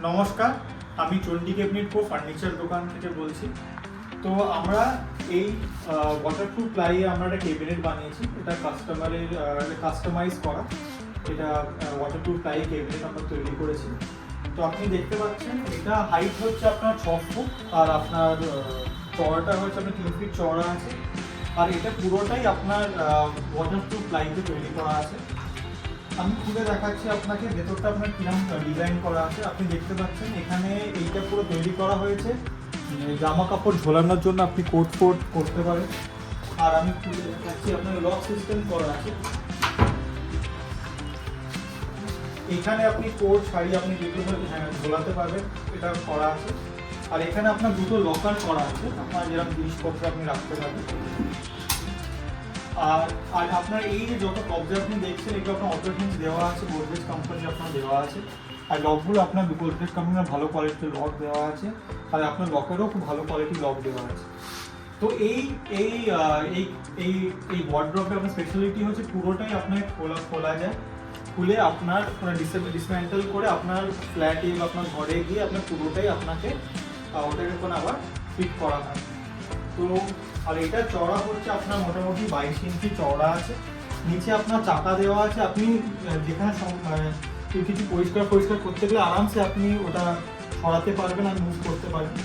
নমস্কার, আমি চণ্ডী ক্যাবিনেট কো ফার্নিচার দোকান থেকে বলছি। তো আমরা এই ওয়াটারপ্রুফ প্লাই আমরা একটা ক্যাবিনেট বানিয়েছি। এটা কাস্টমাইজ করা, এটা ওয়াটারপ্রুফ প্লাই ক্যাবিনেট আমরা তৈরি করেছি। তো আপনি দেখতে পাচ্ছেন এটা হাইট হচ্ছে আপনার 6 ফুট আর আপনার চওড়াটা হচ্ছে আপনার 3 ফিট চওড়া আছে। আর এটা পুরোটাই আপনার ওয়াটারপ্রুফ প্লাইতে তৈরি করা আছে। আমি খুলে দেখাচ্ছি আপনাকে ভেতরটা আপনার কিরকম ডিজাইন করা আছে। আপনি দেখতে পাচ্ছেন এখানে এইটা পুরো তৈরি করা হয়েছে জামা কাপড় ঝোলানোর জন্য, আপনি কোট ফোট করতে পারেন। আর আমি খুলে দেখাচ্ছি আপনার লক সিস্টেম করা আছে। এখানে আপনি কোট শাড়ি আপনি যেগুলো ঝোলাতে পারবেন, এটা করা আছে। আর এখানে আপনার দুটো লকার করা আছে, আপনার যেরকম জিনিসপত্র আপনি রাখতে পারবেন। আর আর আপনার এই যে যত কবজা আপনি দেখছেন এগুলো আপনার অটো হিঞ্জ দেওয়া আছে, গোদরেজ কোম্পানির আপনার দেওয়া আছে। আর লকগুলো আপনার গোদরেজ কোম্পানির ভালো কোয়ালিটির লক দেওয়া আছে। আর আপনার লকেরও খুব ভালো কোয়ালিটির লক দেওয়া আছে। তো এই এই এই এই এই ওয়ার্ড্রপে আপনার স্পেশালিটি হচ্ছে পুরোটাই আপনার খোলা যায়। খুলে আপনার ডিসমেন্টেল করে আপনার ফ্ল্যাটে বা আপনার ঘরে গিয়ে আপনার পুরোটাই আপনাকে ওটাকে কোনো আবার ফিট করা হয়। তো আর এটা চওড়া হচ্ছে আপনার মোটামুটি 22 ইঞ্চি চওড়া আছে। নিচে আপনার চাকা দেওয়া আছে, আপনি যেখানে কিছু পরিষ্কার করতে গেলে আরামসে আপনি ওটা সরাতে পারবেন আর মুভ করতে পারবেন।